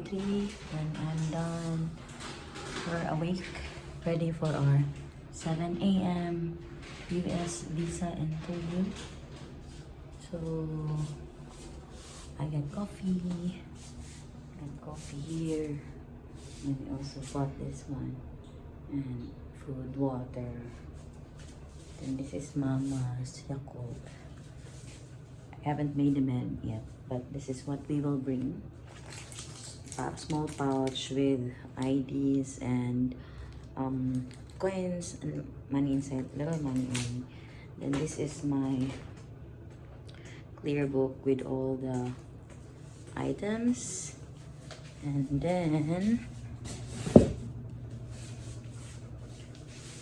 3:33 and I'm done. We're awake, ready for our 7 a.m. US visa interview. So I got coffee. Here. And we also bought this one. And food, water. Then this is Mama's Yakult. I haven't made the menu yet, but this is what we will bring. A small pouch with IDs and coins and money inside, little money only. Then this is my clear book with all the items. And then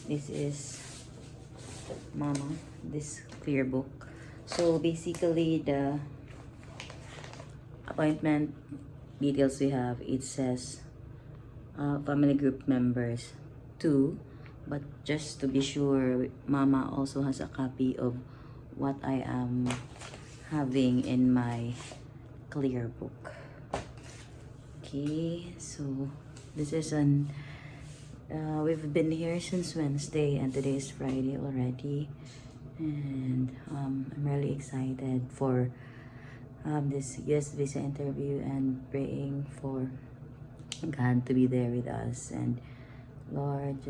this is Mama, this clear book. So basically the appointment details we have, it says family group members 2, but just to be sure, Mama also has a copy of what I am having in my clear book. Okay, so this is we've been here since Wednesday and today is Friday already, and I'm really excited for this US visa interview and praying for God to be there with us. And Lord,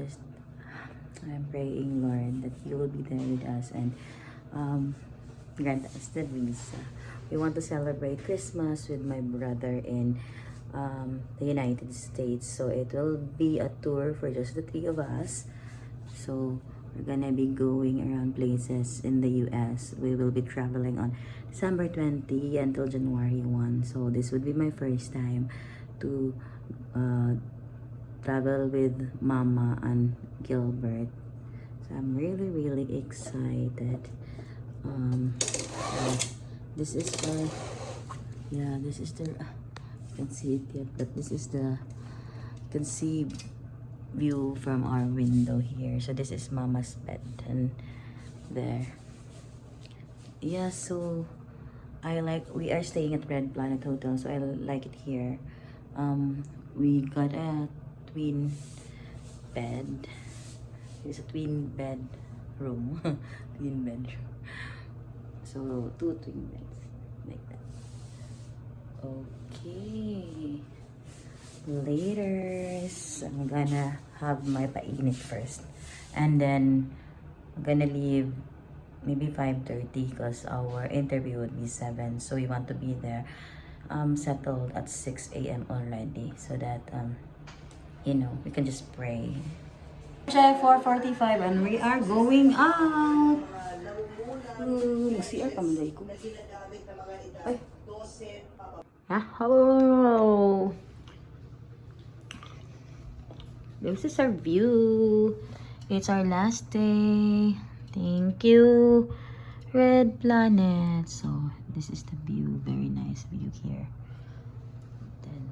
I'm praying, Lord, that you will be there with us and grant us the visa. We want to celebrate Christmas with my brother in the United States, so it will be a tour for just the 3 of us. So we're gonna be going around places in the US. We will be traveling on December 20 until January 1. So this would be my first time to travel with Mama and Gilbert. So I'm really excited. This is our, this is the, I can't see it yet, but this is the, you can see view from our window here. So this is Mama's bed and there. Yeah, so we are staying at Red Planet Hotel, so I like it here. We got a twin bed. It's a twin bed room. Twin bedroom. So 2 twin beds like that. Okay. Later, so I'm gonna have my painit first, and then I'm gonna leave maybe 5:30 because our interview would be 7, so we want to be there settled at 6 a.m. already, so that we can just pray. Check 4:45 and we are going out. CR pa man ko. Ay. Hello. This is our view. It's our last day. Thank you, Red Planet. So this is the view. Very nice view here. Then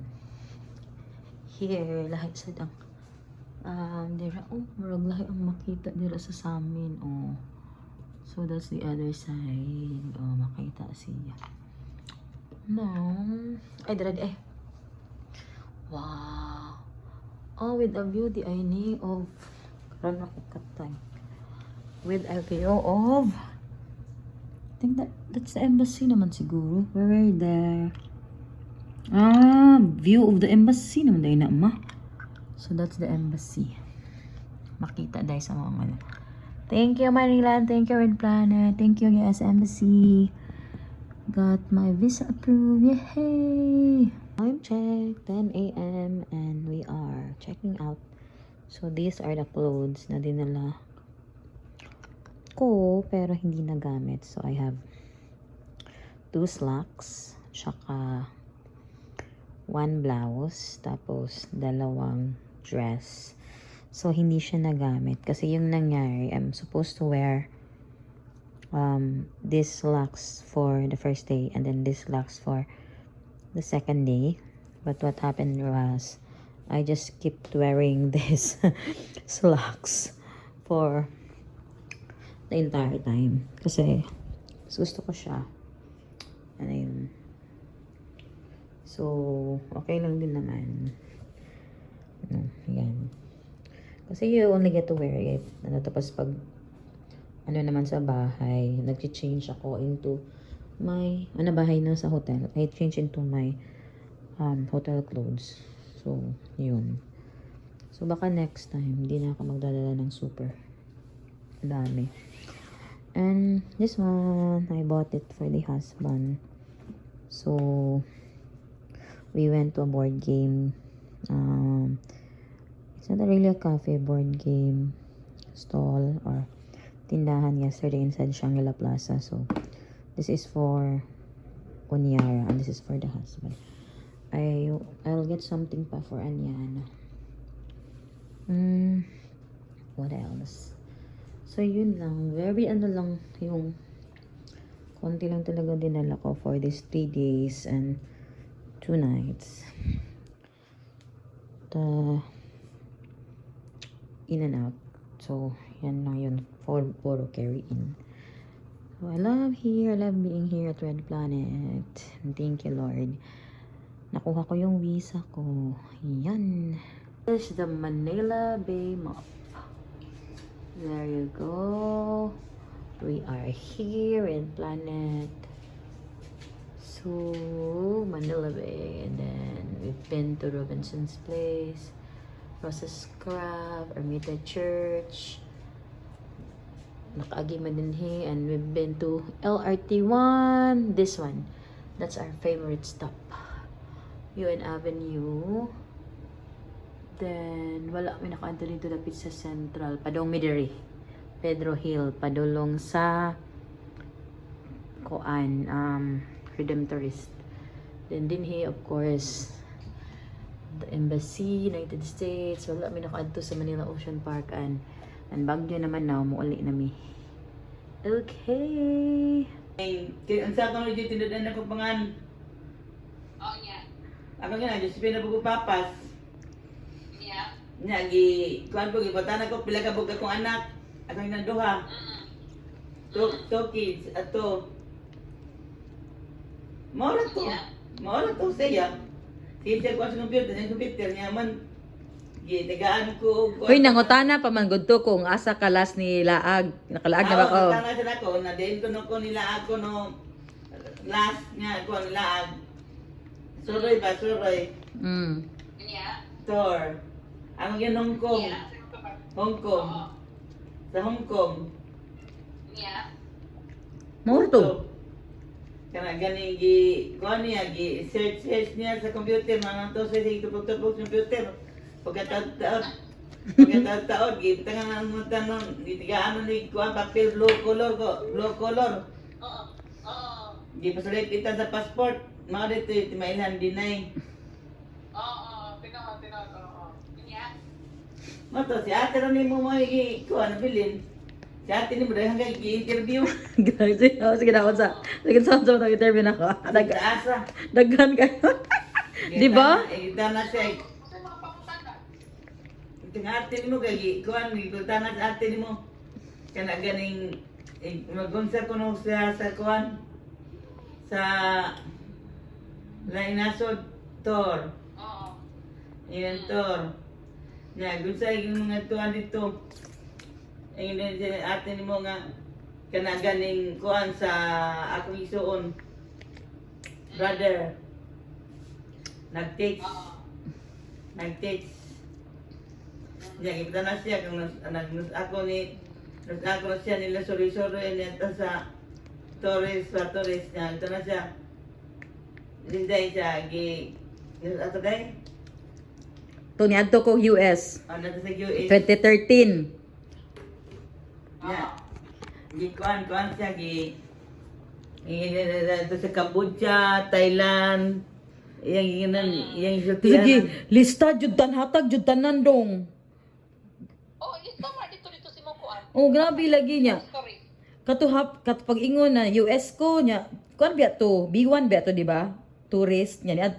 here, lahat sa dira murag lahat ang makita dira sa samin. So that's the other side. Makita siya. Ay dira di. Wow. With a view di ay ni of karon ako katay. With a view of, I think that's the embassy naman siguro. We're there. View of the embassy naman dahil na ma. So that's the embassy. Makita dahil sa mga Thank you, Maryland. Thank you, Red Planet. Thank you, US Embassy. Got my visa approved. Yay! Time check, 10 a.m. and we are checking out. So these are the clothes na dinala ko pero hindi nagamit. So I have 2 slacks, tsaka 1 blouse, tapos 2 dress. So hindi siya nagamit kasi yung nangyari, I'm supposed to wear this slacks for the first day and then this slacks for the second day. But what happened was I just kept wearing this slacks for the entire time kasi gusto ko siya. And ayun. So, okay lang din naman. No, yan. Kasi you only get to wear it. Tapos pag, naman sa bahay, nag-change ako into my, bahay na sa hotel. I change into my hotel clothes. So, yun. So, baka next time, hindi na ako magdadala ng super dami. And this one, I bought it for the husband. So, we went to a board game. It's not really a cafe, board game stall or tindahan yesterday inside Shangri-La Plaza. So, this is for Onyara and this is for the husband. I'll get something pa for Anyana. What else? So, yun lang. Very lang yung konti lang talaga dinala ko for these 3 days and 2 nights. The in and out. So, yan lang yun for puro carry in. So, I love being here at Red Planet. Thank you, Lord. Nakuha ko yung visa ko. Yan. This is the Manila Bay Mall. There you go. We are here in Planet. So, Manila Bay. And then, we've been to Robinson's Place, Rosa's Craft, Ermita Church, Nakaagi Madinhi, and we've been to LRT1. This one. That's our favorite stop. UN Avenue. Then, wala may nakaanto dito na Pizza Central. Padong Midiri. Pedro Hill. Padulong sa Koan. Redemptorist. Then, dinhi, of course, the Embassy, United States. Wala may nakaanto sa Manila Ocean Park. And Baguio naman na. Muuli na mi. Okay. Ang sa akong legit, tindadan ako pangan. Oh, yeah. Ako nga, just pinabugupapas. Yeah. Nga, kuhan ko, gipatan ako, pila ka buga kong anak. Ako yung nanduha. Two kids, ato. Maura to. Yeah. Maura to siya. Siya ko sa computer, yung computer niya man. Gitagaan ko. Hoy, nangutana pa man gud to kung asa kalas ni Laag. Nakalaag na ba ko? Oo, tanga sila ko. Na-date ko no ko nila ako no. Last niya ako nila. Suroy ba? Suroy. Yeah. Tour. Ang yun Hong Kong. Yeah. Hong Kong. Sa Hong Kong. Yeah. Mo to. Kana gani kuha niya, search niya sa computer, mga to sa tupog-tupog sa computer. Pagkataon, gitangan mo tanong, gitigaan ni kuha papel blue color ko, blue color. Oo. Oo. Di pa sulit itan sa passport. Mga dito, timailan deny. Oo. Tinaw. Oo. Yeah. Mato, si ate rin mo kuha na bilin. Si ate ni mo dahil hanggang i-interview. Sige na ako sa interview na ko. Sa asa. Daghan kayo. Di ba? Ita na siya. Sa mga pakutan ka. Ito nga ate ni mo, kaya kuhan, ita na sa ate ni mo. Kana ganing, mag-unsa ko nung sa kuhan. Sa Lainasod, Tor. Oo. Yan, Tor. Nga, gunsa yung mga tuwan dito. Ayun din ate ni mo nga kana ganing kuan sa akong isuon. Brother. Nag-text. Oo. Nag-text. Yan, kita na siya kung ako na siya nila suri-suri niya sa Torres niya. Ito na siya. Linday siya, ato day? To niadto ko US. Ano sa US? 2013. Yeah. Kuan siya, ito sa Cambodia, Thailand, yung Sige, lista jud tan hatag jud tanan dong. Oh, ito ma dito si mo kuan. Oh, grabe lagi niya. Story. Katuhap kat pag ingon na US ko nya. Kuan biya to? B1 biya to, di ba? tourist nya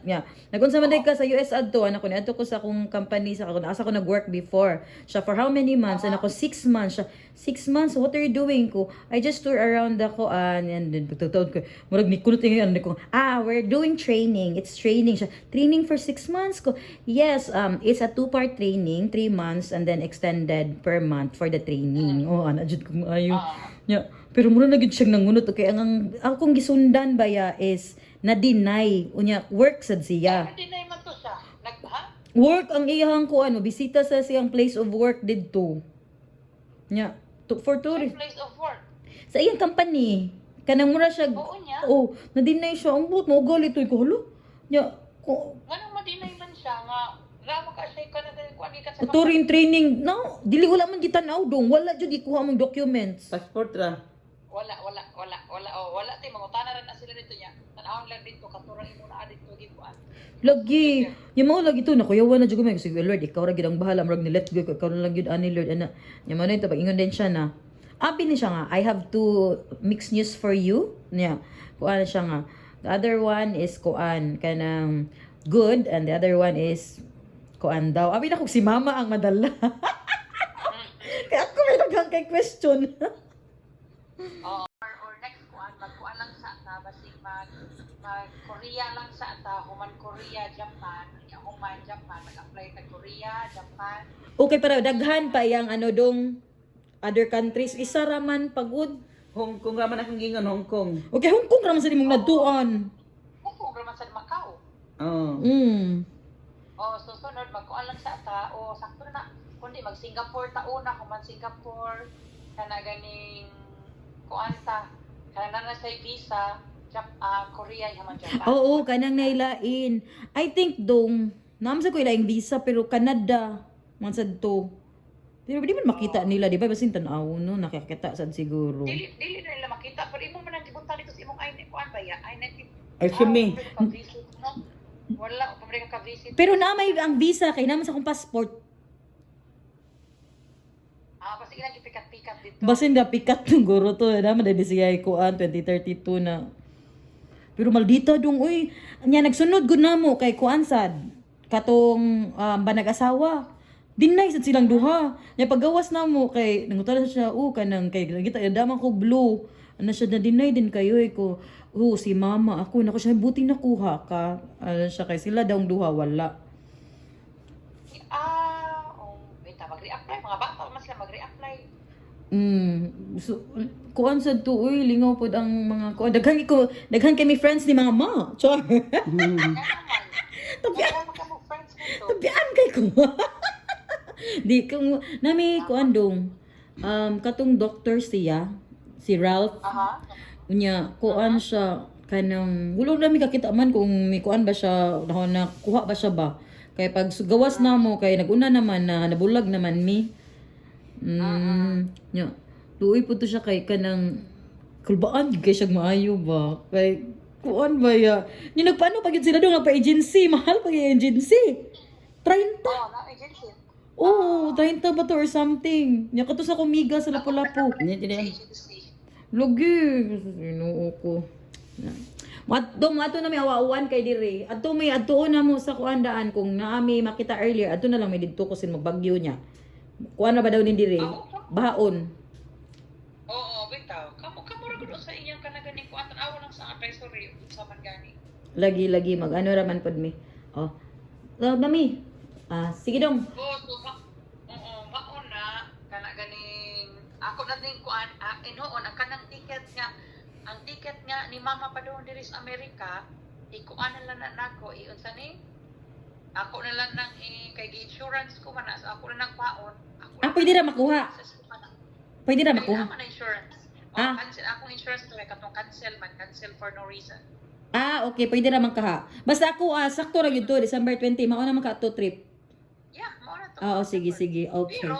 nagunsa man day ka sa US adto anak ko ni adto ko sa akong company sa asa ko nag-work before siya for how many months and ako 6 months siya 6 months what are you doing ko I just tour around ako and then pagtawd ko murag ni kunot ingon ko we're doing training it's training siya training for 6 months ko yes it's a 2-part training 3 months and then extended per month for the training ana jud ko maayo nya pero mura na gid siya nangunot okay ang akong gisundan baya is na-deny unya work sad siya Hindi na man to siya. work ang iyang ko bisita sa siyang place of work didto nya for tourist Place of work. sa iyang company kanang mura siya Oo niya. na-deny siya ang buot mo galit ko halo nya ko Ganun madinay man siya nga. Rama ka siya ka na kuan ka sa touring training no dili wala man gitanaw dong wala jud ikuha mong documents Passport ra. Wala tay mga tanan na sila dito niya. Tanawon lang dito katurang imo na dito gikuan. lagi yung mga lagi to na kuyawan na jud ko may sige Lord ikaw ra gid ang bahala murag ni let go ikaw na lang gid ani Lord ana nya man ito pag ingon din siya na abi ni siya nga I have to mix news for you nya kuan siya nga the other one is kuan kanang good and the other one is kuan daw abi na kog si mama ang madala kaya ako may naghang kay question Or next kuan magkuan lang sa ta basig mag Korea lang sa ta human Korea Japan human Japan mag-apply ta Korea Japan okay pero daghan pa yang dong other countries isa ra man pagud Hong Kong ra man akong gingon Hong Kong. okay Hong Kong ra man sa nimong nadtuan kung programa sa Macau. Susunod magkuan lang sa ta sakto na kundi mag Singapore tauna human Singapore kana ganing kuan ta kana na sa visa Korea human Japan. Oo, kanang nailain. I think dong, naman sa ko ilaing visa pero Canada man sad to. Pero di man makita nila, di ba? Basin tanaw no, nakakita sad siguro. Dili na nila makita pero imo man ang gibunta dito sa imong ay kuan ba ya ay Assuming. Wala pa ka visit. Pero na may ang visa kay naman sa akong passport. Basta ilang ipikat-pikat dito. Basin da pikat ng guro to, naman da siya kuan 2032 na. Pero maldita dong uy, nya nagsunod gud namo kay kuan sad katong banag-asawa. Dinay sad silang duha. Nya paggawas namo kay nangutan siya kanang kay kita daman ko blue. Ano siya na dinay din kayo ko. Si mama ako nako siya buti nakuha ka. Ano siya kay sila daw duha wala. Wait, mag-reapply mga bata man sila mag-reapply. So, kuan sad to uy lingaw pod ang mga kuan daghan kay mi friends ni mga ma. Char. Tabian kay ko. Di kung nami kuan dong. Katong doctor siya, si Ralph. Unya kuan siya kanang wala nami kakita man kung may kuan ba siya na kuha ba siya ba. Kay pag gawas na mo kay naguna naman na nabulag naman mi. Nya. Luoy po to siya kay kanang kulbaan kay siya maayo ba. Kay kuan ba ya. Ni nagpaano pag yun sila doon pa agency, mahal pag agency. 30. Na agency. 30 ba to or something. Nya kato sa kumiga sa Lapu-Lapu. Agency. Lagi. Inuo ko. Mato na may awaan kay dire. Adto may adtuon na mo sa kuandaan kung naami makita earlier. Adto na lang may didto ko sin magbagyo niya. Kuan na ba daw ni dire? Baon. Bitaw. Kamo ra gud sa inyang kanaganing kuan tan-aw lang sa advisory sa man gani. Lagi mag ano raman pod mi. Mami. Sige dong. Maon na kana ganing ako na din kuan inuon ang kanang ticket nga ni mama pa doon diri sa Amerika ikuan na lang na nako iunsa ni ako na lang nang kay insurance ko man ako na nang paon Pwede ra makuha. Pwede ra makuha. Ako na insurance. Cancel akong insurance to katong cancel for no reason. Okay, pwede ra man kaha. Basta ako sakto ra gyud to December 20 mao na man ka to trip. Yeah, mao na to. Sige, okay. Pero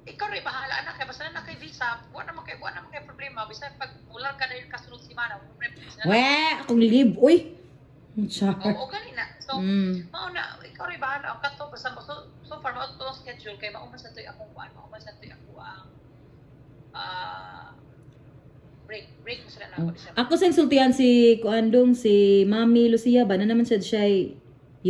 ikaw rin bahala na kay basta na kay visa, wala naman kay problema basta pag ulan ka dahil kasunod si mana. Akong live uy. Char. Ganina. So, mao na ikaw rin bahala ang kato basta so far mao to schedule kay mao man sa toy akong kuan, mao man sa toy ako ang break mo sila na ako December. Ako sa insultihan si Kuandong, si Mami Lucia ba, na naman siya ay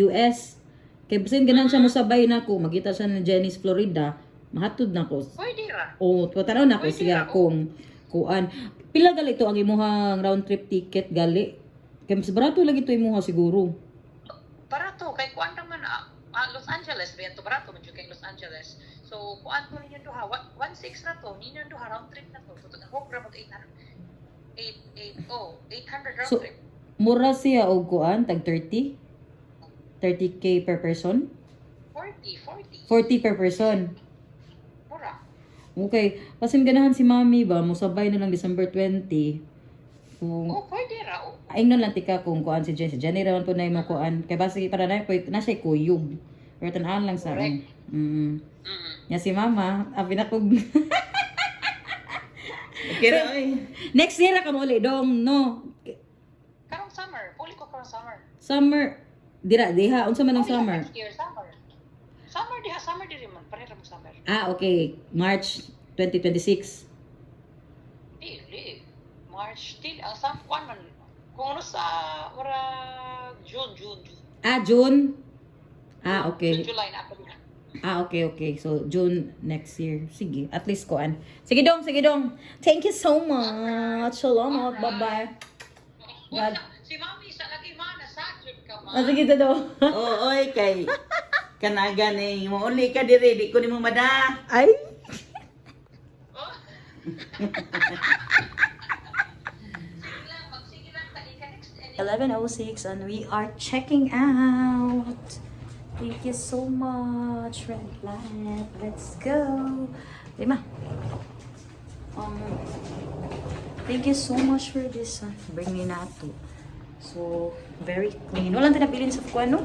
US. Kaya basin ganan siya musabay na ako, magkita siya ng Jennings, Florida, mahatod na ko. Pwede ra. O, patanaw na ko Pwede siya ra, kung kuan. Pila gali ito ang imuhang round trip ticket gali? Kaya mas barato lagi ito imuha siguro. Barato kay kuan naman Los Angeles, bento barato man jud kay Los Angeles. So kuan ko ninyo duha 1.6 na to, ninyo duha round trip na to. So hope ra mo 800 round So, trip. mura siya og kuan, tag 30? 30K per person? 40. 40 per person. Mura. Okay. Pasin ganahan si Mami ba, musabay na lang December 20. Kung Oh, pwede ra. Oh. aing nun lang tika kung kuan si Jen. Si Jenny raman po na yung kuan. Kaya basi para na siya kuyog. Pero tanahan lang sa Correct. Ya si Mama, abi na kog Okay ra oy. next year ka mo uli dong, no. Karong summer, puli ko karong summer. Summer diha unsa man ang Oh, yeah, summer? next year, summer. Summer diri man, pareha mo summer. Ah, okay. March 2026. Dili. March till ang sa kuan man. Kung ano sa June. Ah, June. Ah, okay. June, July na ako na. Ah, okay. So, June next year. Sige, at least kuan. Sige dong. Thank you so much. Salamat. Bye-bye. God. Si Mami sa lagi mana sa trip ka ma. Ah, sige daw. Oo, oy kay kanaga ni mo uli ka diri, di ko nimo mada. Ay. Sige lang, tali ka next. 11:06 and we are checking out. Thank you so much, Red Light. Let's go. Lima. Thank you so much for this. Bring me na to. So, very clean. Walang tinabilin sa kuwan, no?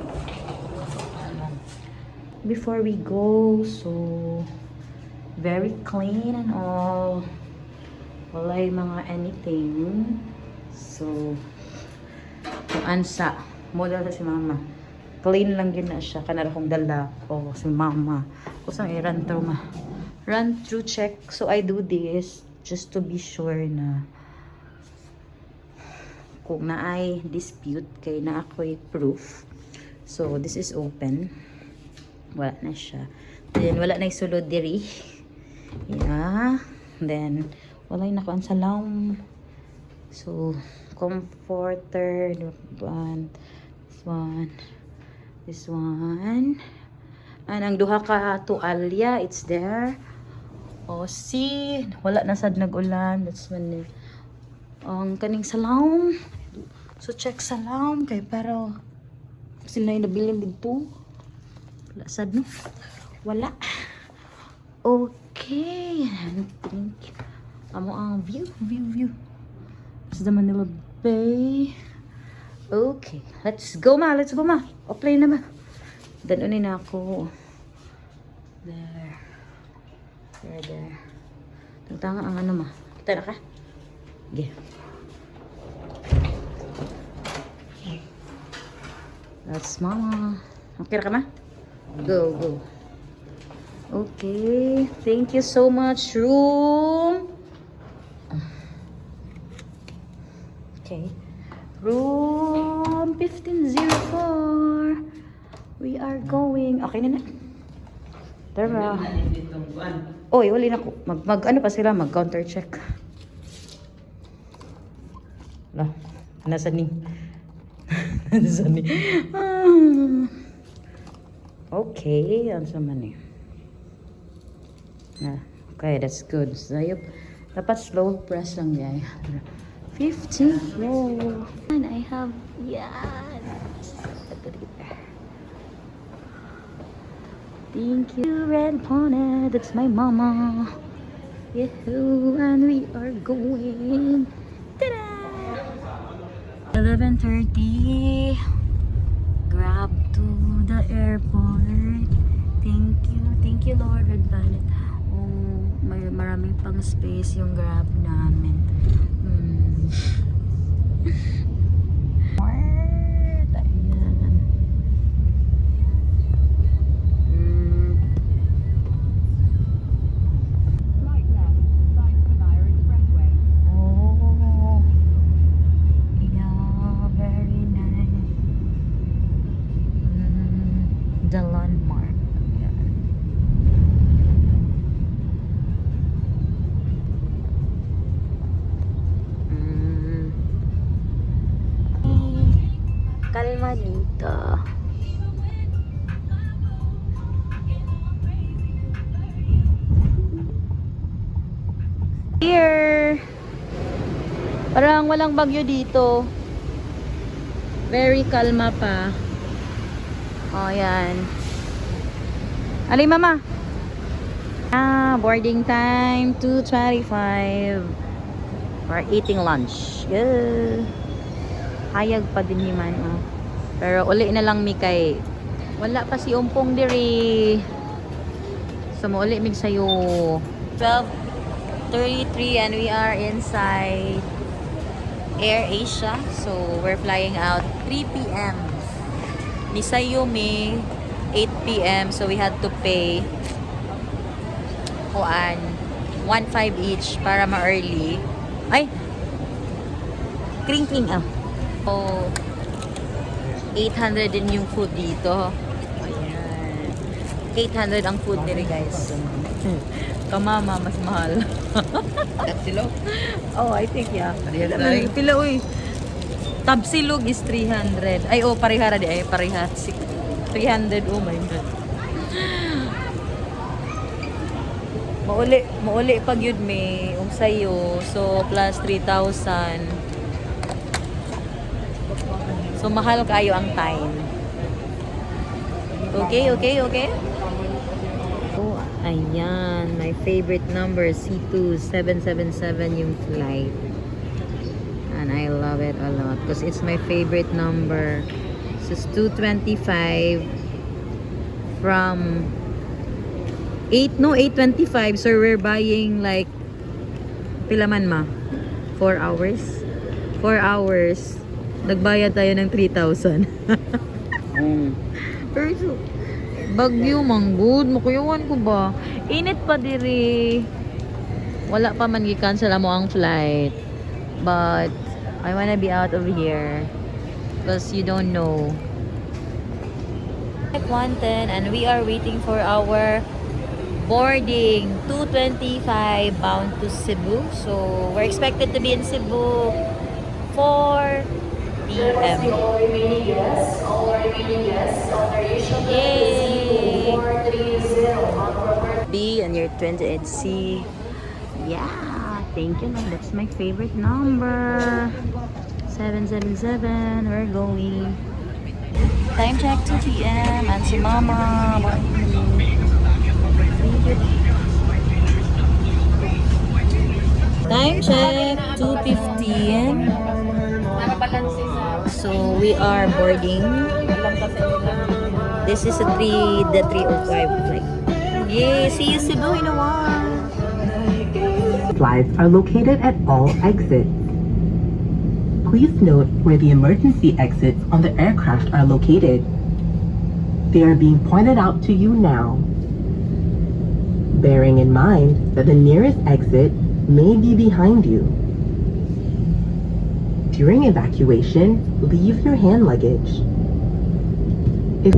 Before we go, so, very clean and all. Wala yung mga anything. So, kung ansa, model sa si Mama. Clean lang yun na siya. Kanara kong dala ko si Mama. Kusang i-run through run through check. So, I do this just to be sure na kung naay dispute kay na ako'y proof. So, this is open. Wala na siya. Then, wala na isulod diri. Yeah. Then, wala yung nakuan sa laom. So, comforter. This one. And ang duha ka tualya, it's there. O, see, wala na sad nag-ulan. That's when ang kaning salaom. So, check salaom kay pero sila yung nabilin dito. Wala sad, no? Wala. Okay. And thank you. Amo ang view. This is the Manila Bay. Okay. Let's go, ma. O-play na ba? Danunin na ako. There. Tangtanga ang ano, ma. Kita na ka? Okay. That's Mama. Okay na ka, ma? Go. Okay. Thank you so much, room. Okay. Room 1504. We are going. Okay na. Tara. Oy, wali na ko. Ano pa sila? Mag-counter check. Wala. Nasa ni. Okay. Ano sa man eh. Okay, that's good. So, dapat slow press lang yan. 15th row. And I have, thank you, Red Pony. That's my mama. Yahoo! And we are going. Ta-da! 11:30. Grab to the airport. Thank you, Lord, Red Planet. Oh, may maraming pang space yung grab namin. Oh. Duh. Here. Parang walang bagyo dito. Very kalma pa. Oh, yan. Alay, mama. Boarding time, 2:25. We're eating lunch. Yeah. Hayag pa din ni man. Oh. Pero uli na lang mi kay wala pa si Umpong diri. So, mauli mig sayo. 12:33 and we are inside Air Asia. So, we're flying out 3 p.m. Ni Sayumi 8 p.m. So, we had to pay 1.5 each para ma-early. Ay! Kring-kring ah. So, 800 din yung food dito. Ayan. 800 ang food nila guys. Kamama, mas mahal. Tapsilog? Oh, I think yeah. Parehara na rin. Pila uy. Tabsilog is 300. Ay, oh, parihara di. Ay, pariha. 300. Oh my God. Mauli pag yun may sayo. So, plus 3,000. So, mahal kayo ang time. Okay. Oh, ayan. My favorite number, C2 777 yung flight. And I love it a lot because it's my favorite number. This is 225 from 825. So we're buying like pila man ma? 4 hours? 4 hours. Nagbayad tayo ng 3,000. Pero so, bagyo manggod, makuyawan ko ba? Init pa diri. Wala pa man gi-cancel mo ang flight. But I wanna be out of here because you don't know. At 1:10 and we are waiting for our boarding. 2:25 bound to Cebu. So we're expected to be in Cebu 4 p.m. Yay! B and your 28C. Yeah, thank you. That's my favorite number. 777. We're going. Time check 2 p.m. and si Mama. Time check 2:15. So we are boarding. This is the 3:05 flight. Yay! See you Cebu in a while. Flights are located at all exits. Please note where the emergency exits on the aircraft are located. They are being pointed out to you now. Bearing in mind that the nearest exit may be behind you. During evacuation, leave your hand luggage. If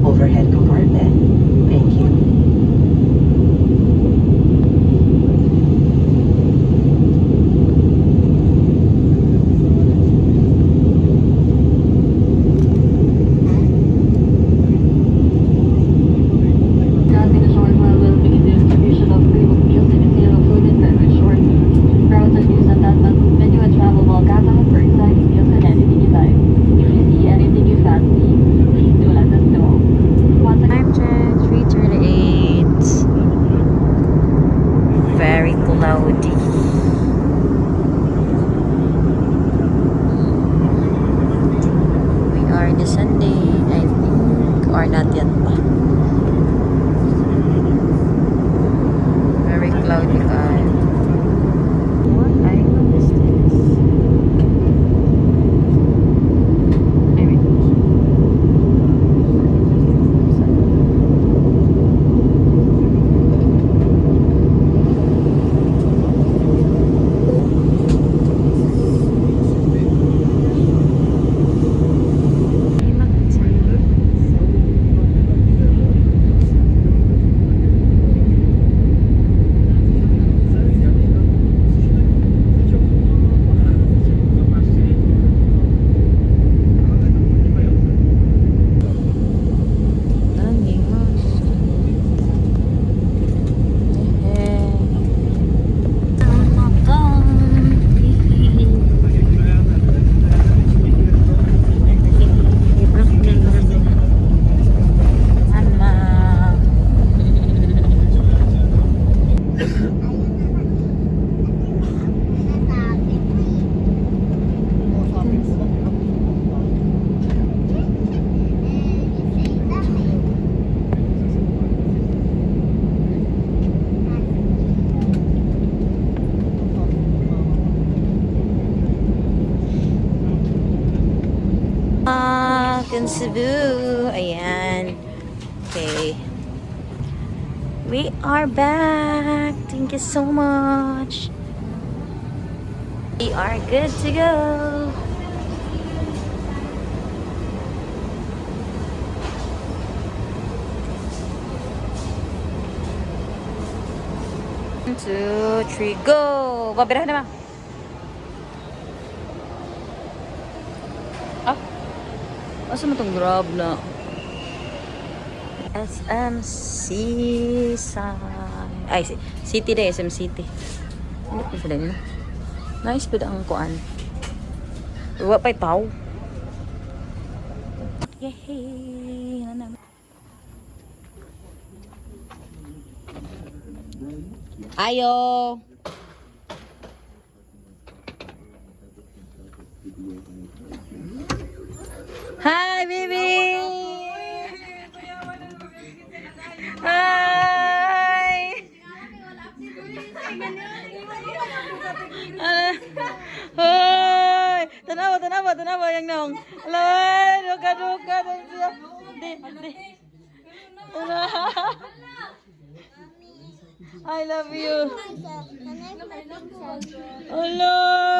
overhead compartment. Thank you. In a short while, we'll begin the distribution of free meals in the sale of food and beverage short. Browse and use on that menu and travel Volcata for exciting meals and anything you like. If you see anything you fancy, please do let us know. Once again, Time check, 3:38. Very cloudy. We are descending, I think, or not yet pa. Very cloudy guys. What island is this? Maybe. in Cebu. Ayan. Okay. We are back. Thank you so much. We are good to go. One, two, three, go! Babirahan naman. Ah, asa mo itong grab na? SMC ay, City day, SM City. Ano pa sila nila? Nice pa ang kuan. Uwa pa'y tao. Yehey! Ayo! Hi, baby! Hi! Hoy! Tanawa yang nong. Alay, duga. Di. I love you. Hello.